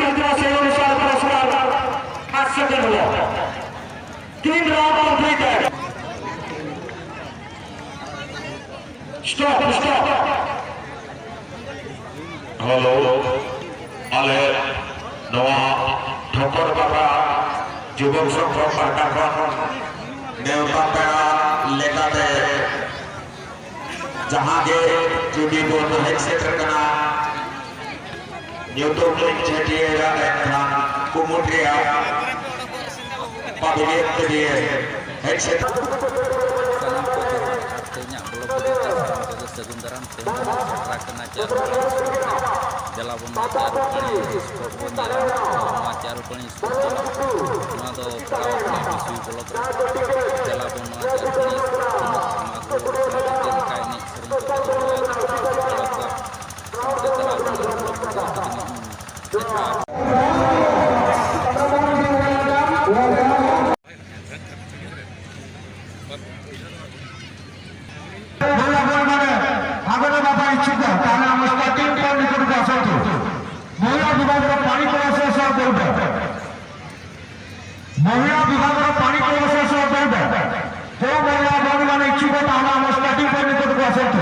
ketentuan seluruh personal masuk ke dulu. Tim Rabang Blitar. Stop. Halo. Ale Noah Thokor Baba Jubok Sokro Pakar Neuta Lekate Jahage Judi Bono Hexeter Kana Newton Chetiera Ekran Kumutria Pabiyet Pedia Hexeter segundaran serahkan ajar dalam ajar ajar paling atau pelawak lebih bolok dalam ajar महिला विभाग पानी प्रवेश जो महिला बंधु इच्छुक starting point निकट को आसतु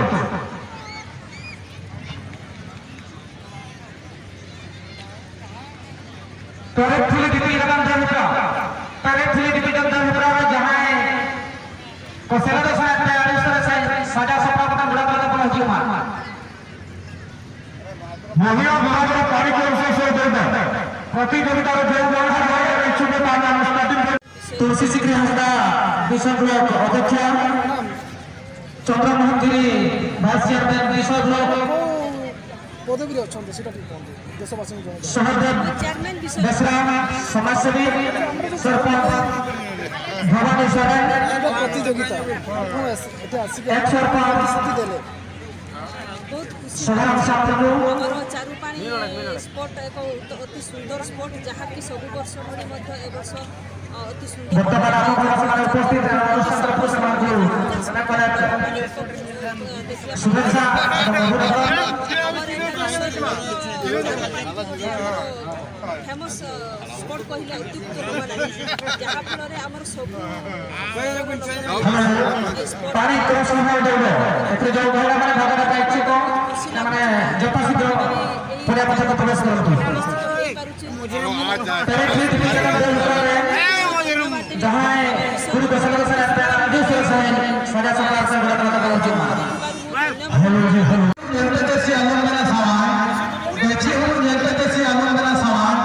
करेक्टली डिवीजन जहां को सेलेक्ट तैयारी से साजा सपा का बुला कर पहुंची महिला विभाग पानी प्रवेश प्रतियोगिता जो इच्छुक तुलसी सिक्री हांसदा विषय ब्लॉक अध्यक्ष चंद्रमोहन गिरी भाइस चेयरमैन विषय ब्लॉक पदवी देशवासी सहदेव बेसरा समाजसेवी सरपंच भवानी सोरेन प्रतियोगिता एक सरपंच चारुपाणी स्पॉट एक अति सुंदर स्पॉट जहाँ की सब वर्ष भरी वर्ष अति सुंदर फेमस स्पॉट कहले अत्युक्त होगा ना जहाँ फल आमर सब पानी क्रॉस हो देबो एते जो महिला माने भागना पाइछि को माने जपासिद्ध पुरा पछत प्रवेश करथि जहां गुरु दशरथ से आदेश से सदा सरकार से बड़ा पहुंची हेलो जी हेलो नेते से आनंदना सवाल देखिए हम नेते से आनंदना सवाल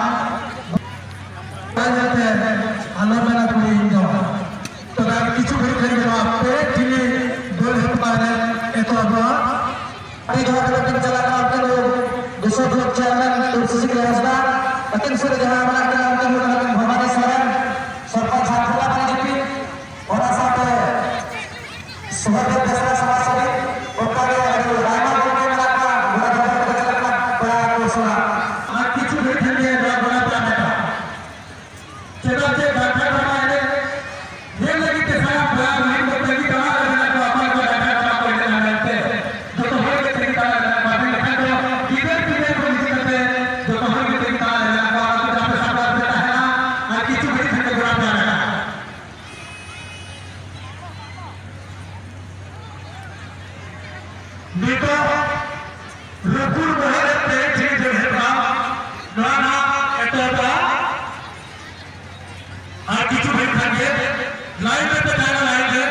जाते हैं आनंदना कोई इंदो तो কিছু করে ফেলবে আপনি তিনি দল হতে পারে এত আমরা এই ধরনের টিম চালানো আপনার दूसरा ब्लॉक चेयरमैन तुलसी सिक्री हांसदा लेकिन सर जहां हमारा काम के लोग भवानी सोरेन सरपंच हाथला पंजीपी और साथ सहदेव बेसरा समाजसेवी और रायमा को मेरा का बड़ा बड़ा घोषणा आज কিছু बैठे लिए बड़ा प्लान चलो के बैठे बनाए ये लगी के सारा बड़ा नहीं बताई कहां रहना को अपन को बैठा करा कोई नहीं जानते जो तो हो के तरीका बातें लिखा तो किधर किधर को दिक्कत है जो तो हो के तरीका रहना को आपको जहां पे सरकार देता है ना आज কিছু बैठे के बड़ा प्लान है नेता रकुल बहरे पे ठीक जगह ना एटोबा आज কিছু बैठ থাকে लाइव में बताना लाइव है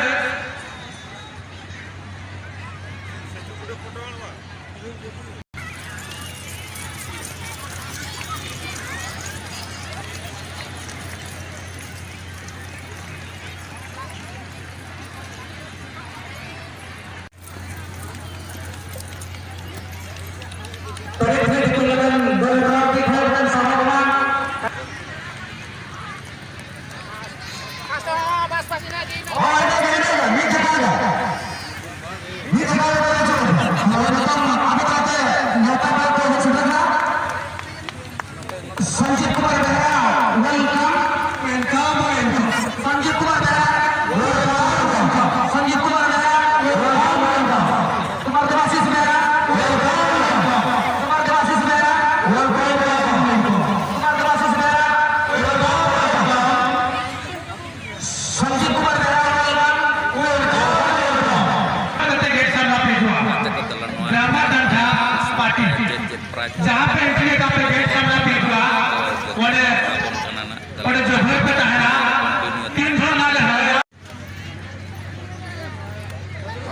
प्राइज जहाँ पे एंट्री का पे गेट सामने पे हुआ वड़े वड़े जो घर पे है 300 ना ले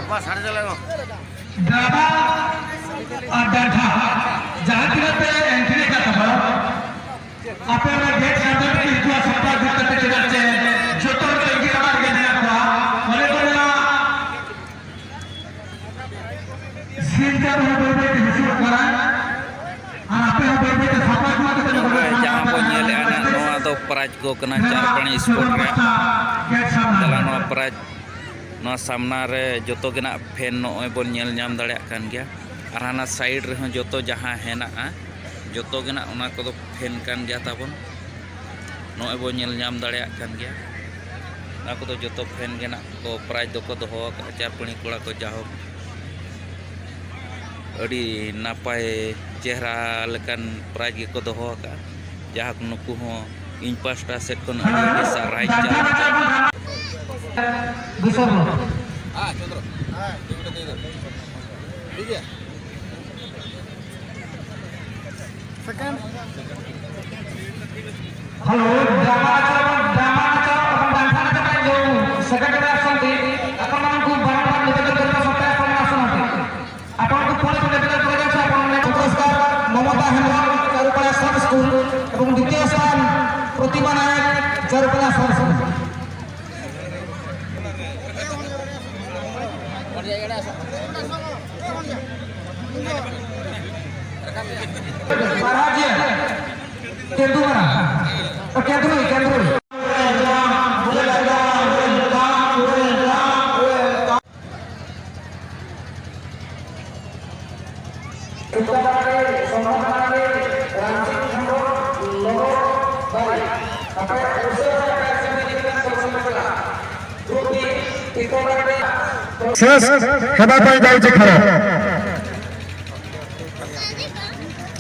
apa sana jalan ड्रामा और डांटा जहाँ पे एंट्री का था आपे में गेट सामने पे हुआ सबका घर पे चला जाए जो तो इनकी कमाल के दिया हुआ बोले बोला सीनकर हो बोले हिस्सा करा आपे हो बोले सापा हुआ तो जहाँ को nyele anak noa do prize को kena Carpani Sport re jalan noa prize noa samna re joto gena fan noe bon nyel nyam dareak kan gya ar hana side re hon joto jahan henaa joto gena ona ko do fan kan gya tabon noe bon nyel nyam dareak kan gya aku do joto fan gena ko prize do ko doho ka Carpani kola ko jaho adi napai chehra lekan prize ko doho ka jahak nuku ho in pasta set kon adi bisa raja दूसरा Condro iya second hello drama अपन डांसा का जो second में आसन दे अपन मन को बार-बार निवेदन करता सकता है अपन आसन होते अपन को पुलिस निवेदन करेगा से अपन ने पुरस्कार ममता हेमराम चारुकला सब स्कूल एवं द्वितीय स्थान प्रतिमा नायक चारुकला सब स्कूल महाराज तेंदुआ केंद्र शेष हेबा पाई जाउछि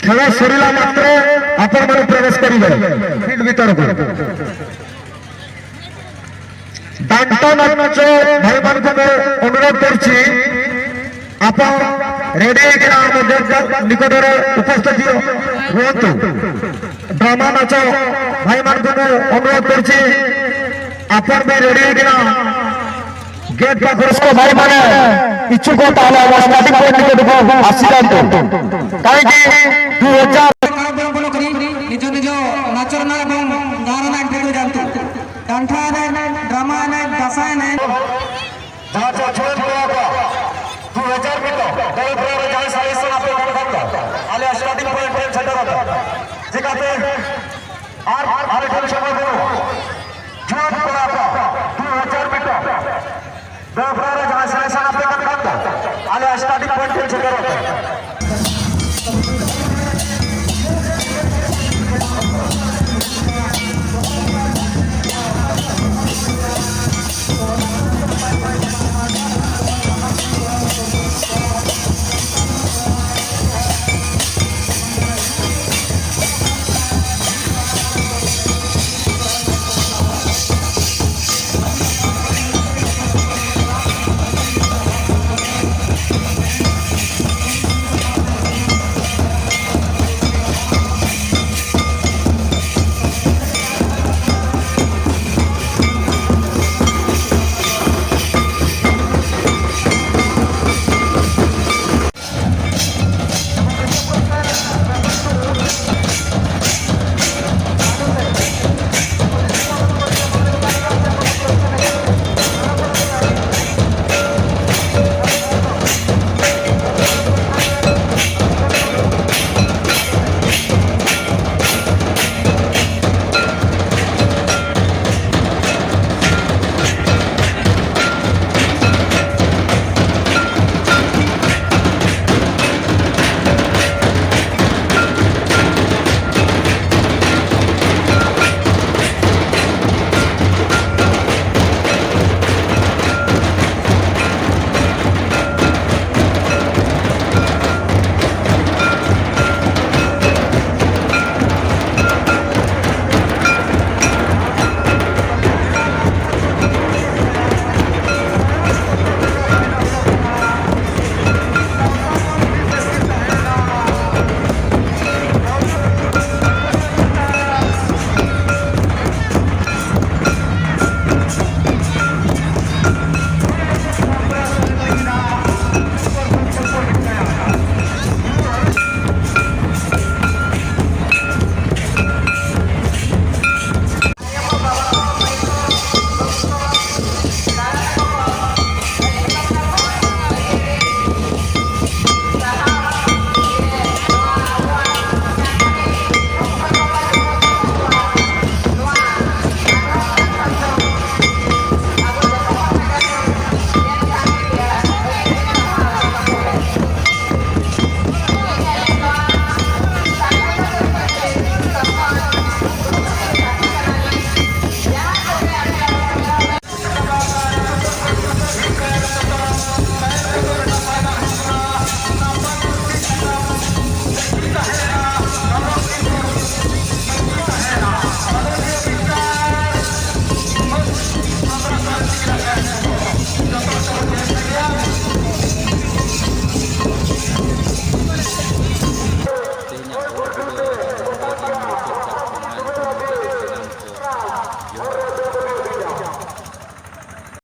खेल सरिला मात्र आपण माने प्रवेश करिवे फील्ड भीतर को दांटा नाच भाई मान को अनुरोध करछि आपण रेडी के निकट रे उपस्थित होंतु ड्रामा नाच भाई मान को अनुरोध करछि आपण भी रेडी के गेट पाखर को भाई माने इच्छुक ताले स्टार्टिंग पॉइंट निकट को आसी जांतु काई कि 2000 कार्यक्रम करी निज निज नाचर ना एवं गार ना भेटो जांतु डांठा ने ड्रामा ने दसाय ने जहां से छोड़ दिया को 2000 मीटर दल पर जहां साइज से आपे कर आले स्टार्टिंग पॉइंट सेंटर होता जेकाते आर कोन समय को जोर पड़ा 2000 मीटर दल पर जहां साइज से आपे कर आले स्टार्टिंग पॉइंट सेंटर होता